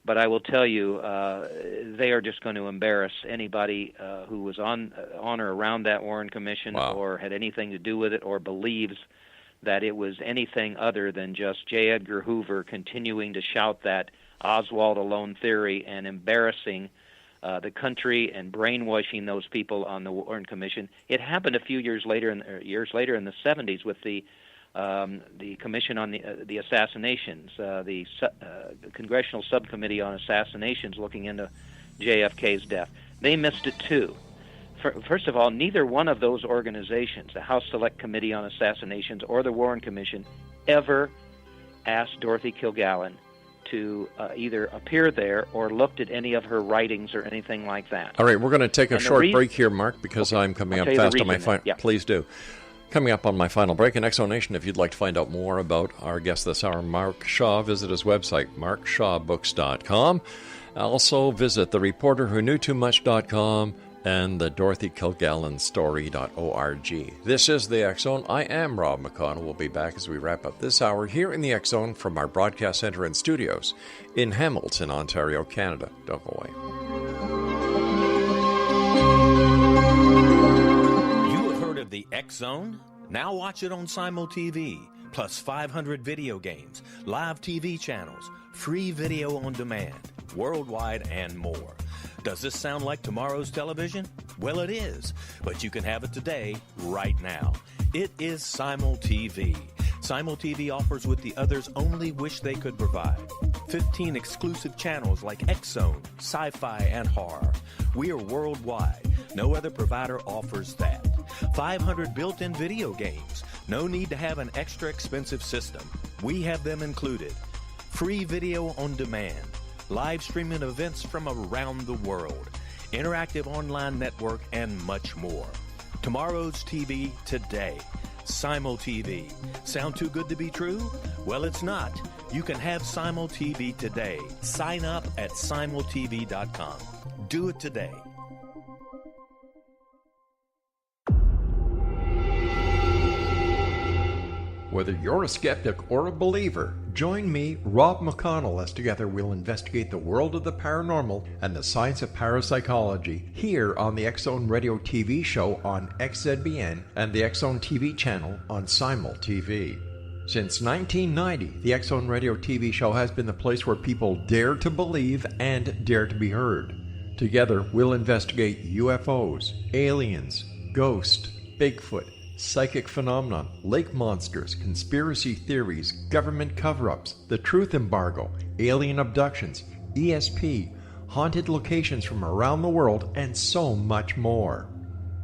But I will tell you, they are just going to embarrass anybody who was on or around that Warren Commission or had anything to do with it or believes that it was anything other than just J. Edgar Hoover continuing to shout that Oswald alone theory and embarrassing the country and brainwashing those people on the Warren Commission. It happened a few years later in the 70s with the Commission on the Assassinations, the Congressional Subcommittee on Assassinations looking into JFK's death. They missed it too. First of all, neither one of those organizations, the House Select Committee on Assassinations or the Warren Commission, ever asked Dorothy Kilgallen to either appear there or looked at any of her writings or anything like that. All right, we're going to take a short break here, Mark, because I'm coming up fast on my final... Yeah. Please do. Coming up on my final break in Exonation, if you'd like to find out more about our guest this hour, Mark Shaw, visit his website, markshawbooks.com. Also visit thereporterwhoknewtoomuch.com and the DorothyKilgallenStory.org. This is The X Zone. I am Rob McConnell. We'll be back as we wrap up this hour here in The X Zone from our broadcast center and studios in Hamilton, Ontario, Canada. Don't go away. The X Zone? Now watch it on Simul TV, plus 500 video games, live TV channels, free video on demand, worldwide, and more. Does this sound like tomorrow's television? Well, it is, but you can have it today, right now. It is Simul TV. Simul TV offers what the others only wish they could provide. 15 exclusive channels like X Zone, Sci-Fi, and Horror. We are worldwide. No other provider offers that. 500 built-in video games. No need to have an extra expensive system. We have them included. Free video on demand. Live streaming events from around the world. Interactive online network, and much more. Tomorrow's TV today. Simul TV. Sound too good to be true? Well, it's not. You can have Simul TV today. Sign up at simultv.com. Do it today. Whether you're a skeptic or a believer, join me, Rob McConnell, as together we'll investigate the world of the paranormal and the science of parapsychology here on the X Zone Radio TV show on XZBN and the X Zone TV channel on Simul TV. Since 1990, the X Zone Radio TV show has been the place where people dare to believe and dare to be heard. Together, we'll investigate UFOs, aliens, ghosts, Bigfoot, psychic phenomenon, lake monsters, conspiracy theories, government cover-ups, the truth embargo, alien abductions, ESP, haunted locations from around the world, and so much more.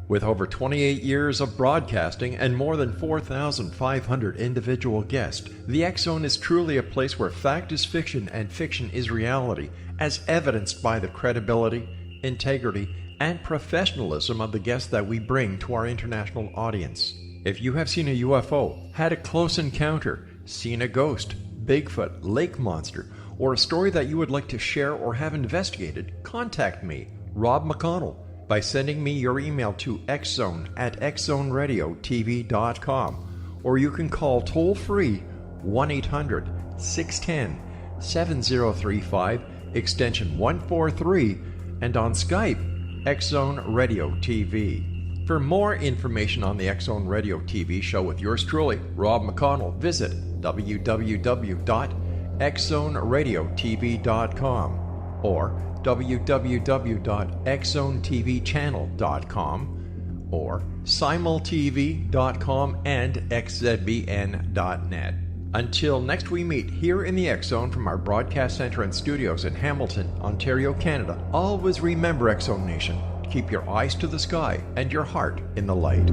With over 28 years of broadcasting and more than 4,500 individual guests, the X Zone is truly a place where fact is fiction and fiction is reality, as evidenced by the credibility, integrity, and professionalism of the guests that we bring to our international audience. If you have seen a UFO, had a close encounter, seen a ghost, Bigfoot, lake monster, or a story that you would like to share or have investigated, contact me, Rob McConnell, by sending me your email to xzone@xzoneradiotv.com, or you can call toll-free 1-800-610-7035, extension 143, and on Skype, X-Zone Radio TV. For more information on the X-Zone Radio TV show with yours truly, Rob McConnell, visit www.xzoneradiotv.com or www.xzonetvchannel.com or simultv.com and xzbn.net. Until next we meet here in the X-Zone from our broadcast center and studios in Hamilton, Ontario, Canada, always remember, X-Zone Nation, keep your eyes to the sky and your heart in the light.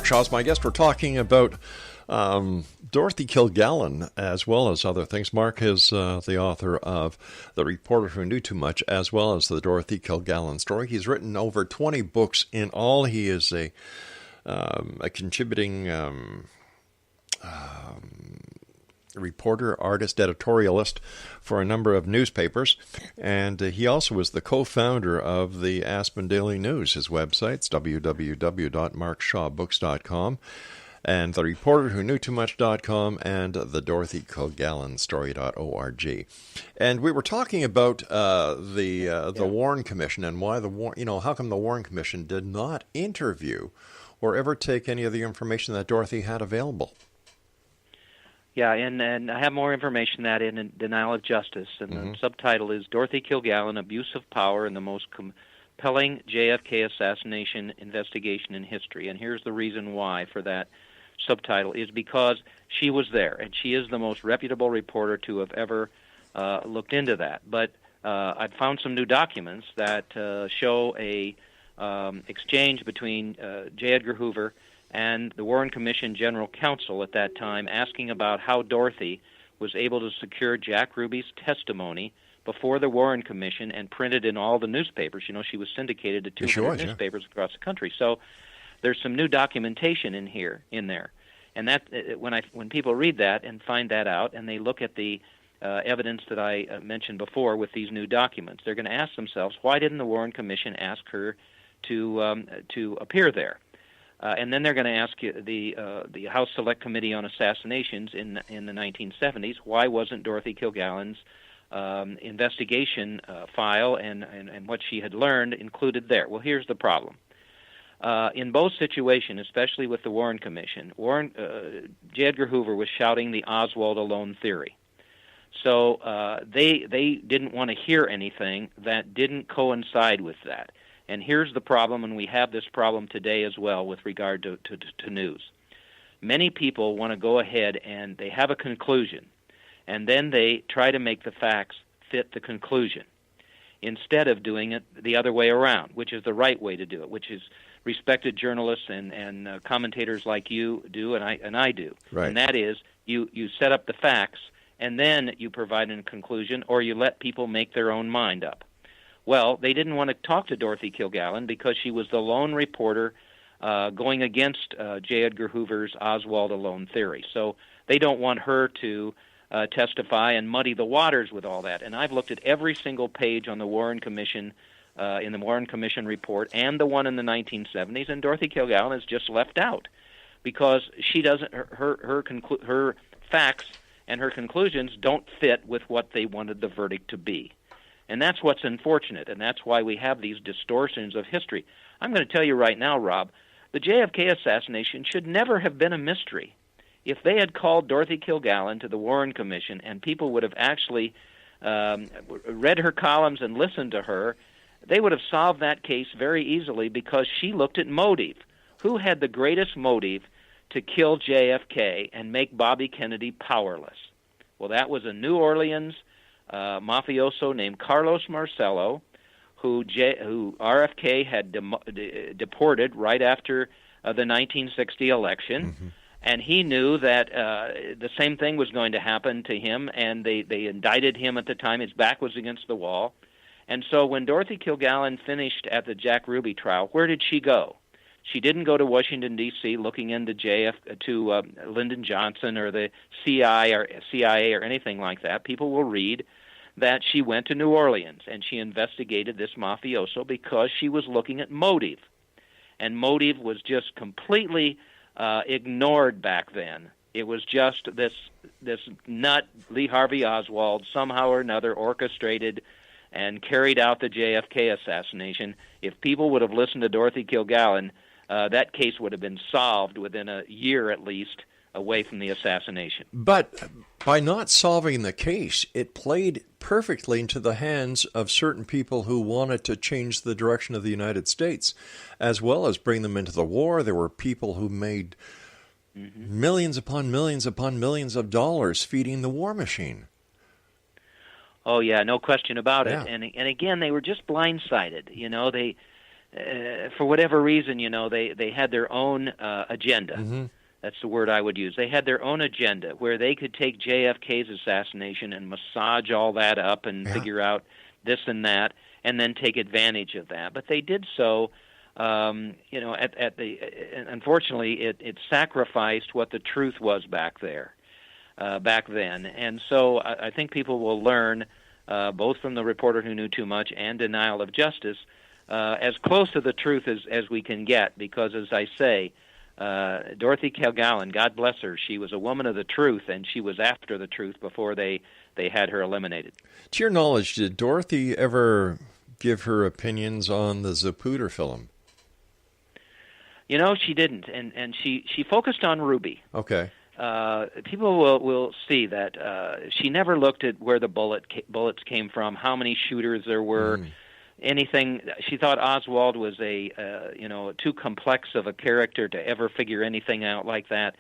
Shaw's my guest. We're talking about Dorothy Kilgallen as well as other things. Mark is the author of The Reporter Who Knew Too Much as well as the Dorothy Kilgallen story. He's written over 20 books in all. He is a contributing reporter, artist, editorialist for a number of newspapers, and he also is the co-founder of the Aspen Daily News. His website's www.markshawbooks.com, and the Reporter Who Knew Too Much.com, and the Dorothy Kilgallen Story.org. And we were talking about the Warren Commission and why how come the Warren Commission did not interview or ever take any of the information that Dorothy had available. Yeah, and I have more information that in Denial of Justice, and the subtitle is Dorothy Kilgallen, Abuse of Power and the Most Compelling JFK Assassination Investigation in History. And here's the reason why for that subtitle, is because she was there, and she is the most reputable reporter to have ever looked into that. But I've found some new documents that show a exchange between J. Edgar Hoover and the Warren Commission General Counsel at that time, asking about how Dorothy was able to secure Jack Ruby's testimony before the Warren Commission and printed in all the newspapers. You know, she was syndicated to 200 newspapers across the country. So there's some new documentation in there, and that when people read that and find that out, and they look at the evidence that I mentioned before with these new documents, they're going to ask themselves, why didn't the Warren Commission ask her to appear there? And then they're going to ask the House Select Committee on Assassinations in the 1970s, why wasn't Dorothy Kilgallen's investigation file and what she had learned included there? Well, here's the problem. In both situations, especially with the Warren Commission, J. Edgar Hoover was shouting the Oswald alone theory. So they didn't want to hear anything that didn't coincide with that. And here's the problem, and we have this problem today as well with regard to news. Many people want to go ahead and they have a conclusion, and then they try to make the facts fit the conclusion instead of doing it the other way around, which is the right way to do it, which is respected journalists and commentators like you do and I do. Right. And that is you set up the facts, and then you provide a conclusion, or you let people make their own mind up. Well, they didn't want to talk to Dorothy Kilgallen because she was the lone reporter going against J. Edgar Hoover's Oswald alone theory. So they don't want her to testify and muddy the waters with all that. And I've looked at every single page on the Warren Commission, in the Warren Commission report, and the one in the 1970s, and Dorothy Kilgallen is just left out because she doesn't. Her facts and her conclusions don't fit with what they wanted the verdict to be. And that's what's unfortunate, and that's why we have these distortions of history. I'm going to tell you right now, Rob, the JFK assassination should never have been a mystery. If they had called Dorothy Kilgallen to the Warren Commission and people would have actually read her columns and listened to her, they would have solved that case very easily because she looked at motive. Who had the greatest motive to kill JFK and make Bobby Kennedy powerless? Well, that was a New Orleans mafioso named Carlos Marcello, who RFK had deported right after the 1960 election. Mm-hmm. And he knew that the same thing was going to happen to him, and they indicted him at the time. His back was against the wall. And so when Dorothy Kilgallen finished at the Jack Ruby trial, where did she go? She didn't go to Washington, D.C., looking into Lyndon Johnson or the CIA or anything like that. People will read that she went to New Orleans, and she investigated this mafioso because she was looking at motive. And motive was just completely ignored back then. It was just this nut, Lee Harvey Oswald, somehow or another orchestrated and carried out the JFK assassination. If people would have listened to Dorothy Kilgallen, that case would have been solved within a year at least away from the assassination. But by not solving the case, it played perfectly into the hands of certain people who wanted to change the direction of the United States, as well as bring them into the war. There were people who made millions upon millions upon millions of dollars feeding the war machine. Oh, yeah, no question about it. Yeah. And again, they were just blindsided. You know, they, for whatever reason, you know, they had their own agenda. Mm-hmm. That's the word I would use. They had their own agenda where they could take JFK's assassination and massage all that up and figure out this and that, and then take advantage of that. But they did so, you know, unfortunately, it sacrificed what the truth was back then. And so I think people will learn, both from the Reporter Who Knew Too Much and Denial of Justice, as close to the truth as we can get, because, as I say, Dorothy Kilgallen, God bless her, she was a woman of the truth, and she was after the truth before they had her eliminated. To your knowledge, did Dorothy ever give her opinions on the Zapruder film? You know, she didn't, and she focused on Ruby. Okay. People will see that she never looked at where the bullets came from, how many shooters there were, anything. She thought Oswald was too complex of a character to ever figure anything out like that.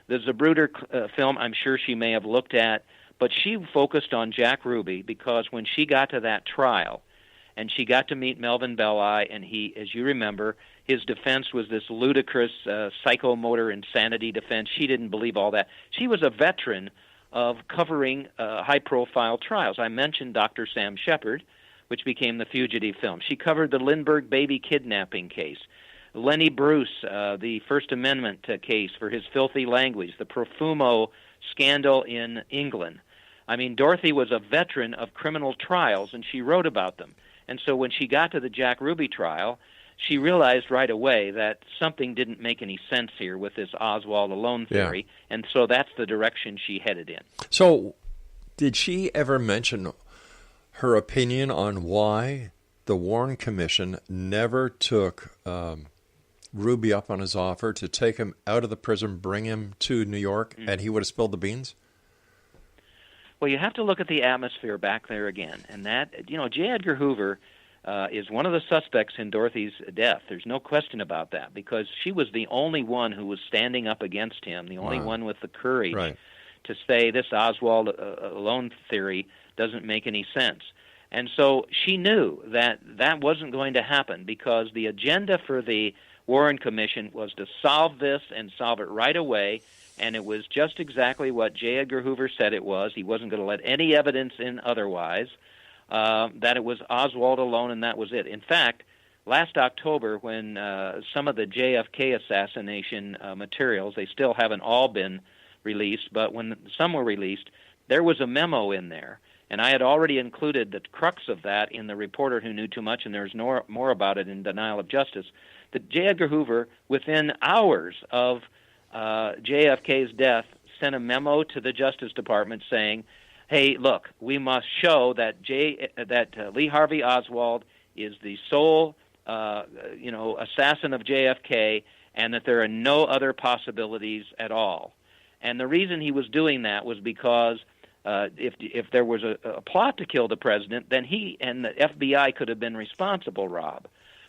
The Zapruder film, I'm sure she may have looked at, but she focused on Jack Ruby because when she got to that trial, and she got to meet Melvin Belli, and he, as you remember, his defense was this ludicrous psychomotor insanity defense. She didn't believe all that. She was a veteran of covering high-profile trials. I mentioned Dr. Sam Shepard, which became the Fugitive film. She covered the Lindbergh baby kidnapping case, Lenny Bruce, the First Amendment case for his filthy language, the Profumo scandal in England. I mean, Dorothy was a veteran of criminal trials, and she wrote about them. And so when she got to the Jack Ruby trial, she realized right away that something didn't make any sense here with this Oswald alone theory, and so that's the direction she headed in. So did she ever mention her opinion on why the Warren Commission never took Ruby up on his offer to take him out of the prison, bring him to New York, and he would have spilled the beans? Well, you have to look at the atmosphere back there again, and that, you know, J. Edgar Hoover is one of the suspects in Dorothy's death. There's no question about that, because she was the only one who was standing up against him, the only one with the courage to say this Oswald alone theory doesn't make any sense. And so she knew that that wasn't going to happen, because the agenda for the Warren Commission was to solve this and solve it right away, and it was just exactly what J. Edgar Hoover said it was. He wasn't going to let any evidence in otherwise, that it was Oswald alone, and that was it. In fact, last October, when some of the JFK assassination materials, they still haven't all been released, but when some were released, there was a memo in there. And I had already included the crux of that in The Reporter Who Knew Too Much, and there's more about it in Denial of Justice, that J. Edgar Hoover, within hours of JFK's death, sent a memo to the Justice Department saying, hey, look, we must show that Lee Harvey Oswald is the sole assassin of JFK, and that there are no other possibilities at all. And the reason he was doing that was because if there was a plot to kill the president, then he and the FBI could have been responsible, Rob.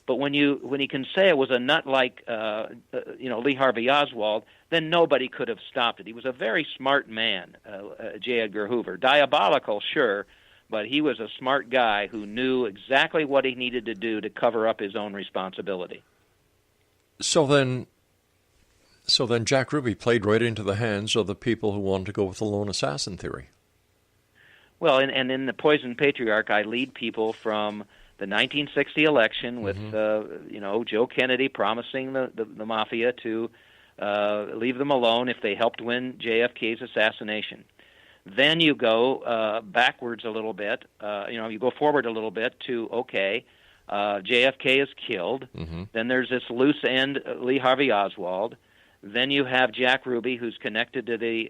But when he can say it was a nut like Lee Harvey Oswald, then nobody could have stopped it. He was a very smart man, J. Edgar Hoover. Diabolical, sure, but he was a smart guy who knew exactly what he needed to do to cover up his own responsibility. So then Jack Ruby played right into the hands of the people who wanted to go with the lone assassin theory. Well, and in the Poison Patriarch, I lead people from the 1960 election with, Joe Kennedy promising the mafia to leave them alone if they helped win JFK's assassination. Then you go backwards a little bit. You go forward a little bit to, JFK is killed. Mm-hmm. Then there's this loose end, Lee Harvey Oswald. Then you have Jack Ruby, who's connected to the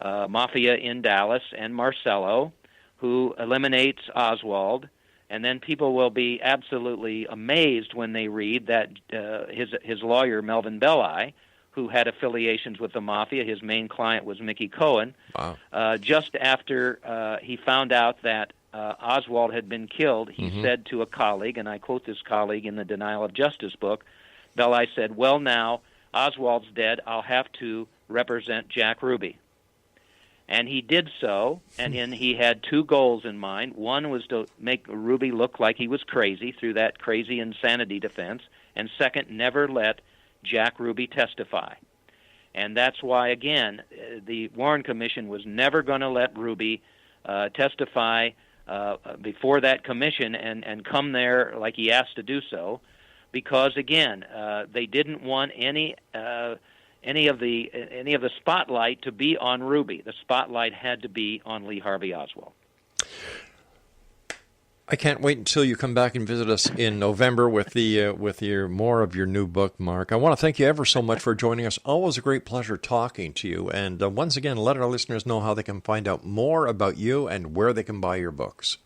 mafia in Dallas, and Marcello, who eliminates Oswald. And then people will be absolutely amazed when they read that his lawyer, Melvin Belli, who had affiliations with the mafia, his main client was Mickey Cohen. Wow. Just after he found out that Oswald had been killed, he said to a colleague, and I quote this colleague in the Denial of Justice book, Belli said, "Well, now Oswald's dead, I'll have to represent Jack Ruby." And he did so, and he had two goals in mind. One was to make Ruby look like he was crazy through that crazy insanity defense, and second, never let Jack Ruby testify. And that's why, again, the Warren Commission was never going to let Ruby testify before that commission and come there like he asked to do so, because, again, they didn't want any of the spotlight to be on Ruby. The spotlight had to be on Lee Harvey Oswald. I can't wait until you come back and visit us in November with your more of your new book, Mark. I want to thank you ever so much for joining us. Always a great pleasure talking to you. And once again, let our listeners know how they can find out more about you and where they can buy your books.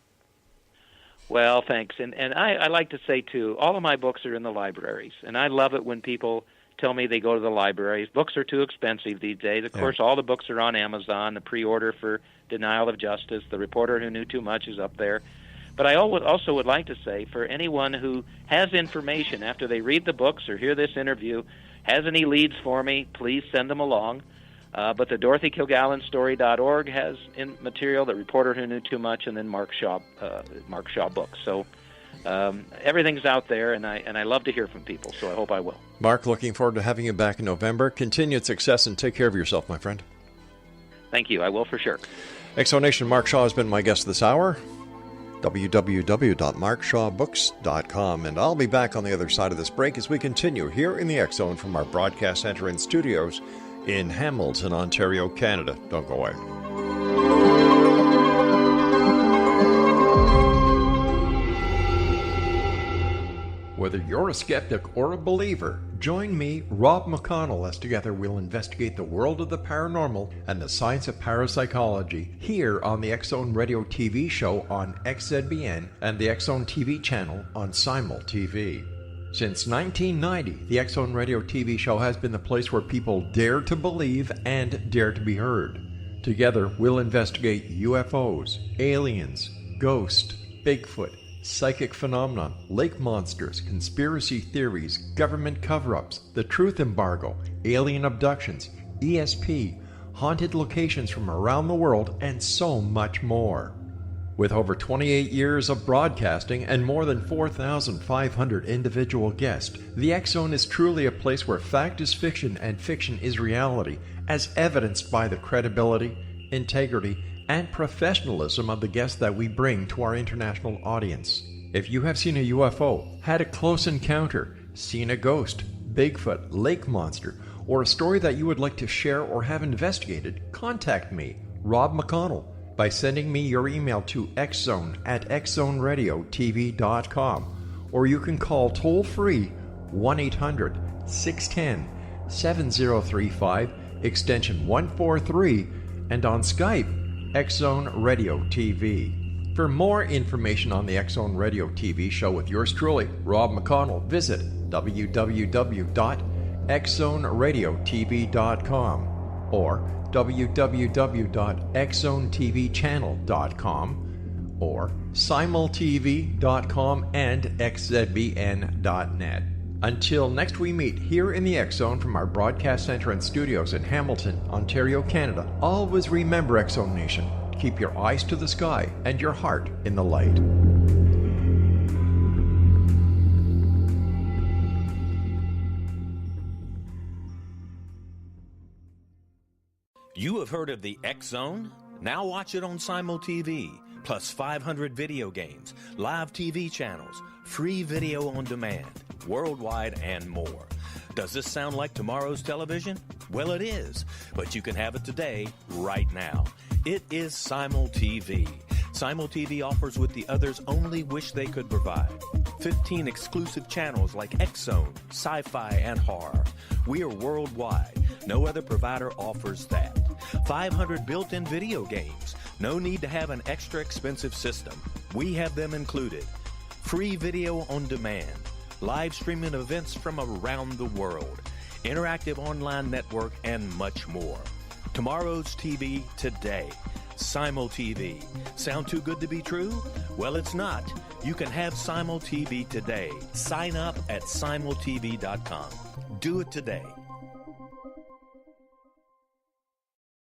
Well, thanks. And I like to say, too, all of my books are in the libraries. And I love it when people tell me they go to the libraries. Books are too expensive these days. Of course, all the books are on Amazon. The pre-order for Denial of Justice, The Reporter Who Knew Too Much is up there. But I also would like to say, for anyone who has information after they read the books or hear this interview, has any leads for me, please send them along. But the DorothyKilgallenStory.org has material, The Reporter Who Knew Too Much, and then Mark Shaw books. So everything's out there, and I love to hear from people, so I hope I will. Mark, looking forward to having you back in November. Continued success, and take care of yourself, my friend. Thank you. I will for sure. XZRS Mark Shaw has been my guest this hour. www.markshawbooks.com. And I'll be back on the other side of this break as we continue here in the X Zone from our broadcast center and studios in Hamilton, Ontario, Canada. Don't go away. Whether you're a skeptic or a believer, join me, Rob McConnell, as together we'll investigate the world of the paranormal and the science of parapsychology here on the X Zone Radio TV show on XZBN and the X Zone TV channel on Simul TV. Since 1990, the X Zone Radio TV show has been the place where people dare to believe and dare to be heard. Together, we'll investigate UFOs, aliens, ghosts, Bigfoot, psychic phenomena, lake monsters, conspiracy theories, government cover-ups, the truth embargo, alien abductions, ESP, haunted locations from around the world, and so much more. With over 28 years of broadcasting and more than 4,500 individual guests, the X Zone is truly a place where fact is fiction and fiction is reality, as evidenced by the credibility, integrity, and professionalism of the guests that we bring to our international audience. If you have seen a UFO, had a close encounter, seen a ghost, Bigfoot, lake monster, or a story that you would like to share or have investigated, contact me, Rob McConnell, by sending me your email to xzone@xzoneradiotv.com, or you can call toll-free 1-800-610-7035, extension 143, and on Skype, X Zone Radio TV. For more information on the X Zone Radio TV show with yours truly, Rob McConnell, visit www.xzoneradiotv.com or www.xzonetvchannel.com or simultv.com and xzbn.net. Until next we meet here in the X Zone from our broadcast center and studios in Hamilton, Ontario, Canada, always remember, X Zone Nation, Keep your eyes to the sky and your heart in the light. You have heard of the X Zone? Now watch it on Simul TV, plus 500 video games, live TV channels, free video on demand, worldwide, and more. Does this sound like tomorrow's television? Well, it is, but you can have it today, right now. It is Simul TV. Simul TV offers what the others only wish they could provide. 15 exclusive channels like X Zone, sci-fi, and horror. We are worldwide. No other provider offers that. 500 built-in video games. No need to have an extra expensive system. We have them included. Free video on demand. Live streaming events from around the world. Interactive online network, and much more. Tomorrow's TV today. Simul TV. Sound too good to be true? Well, it's not. You can have Simul TV today. Sign up at simultv.com. Do it today.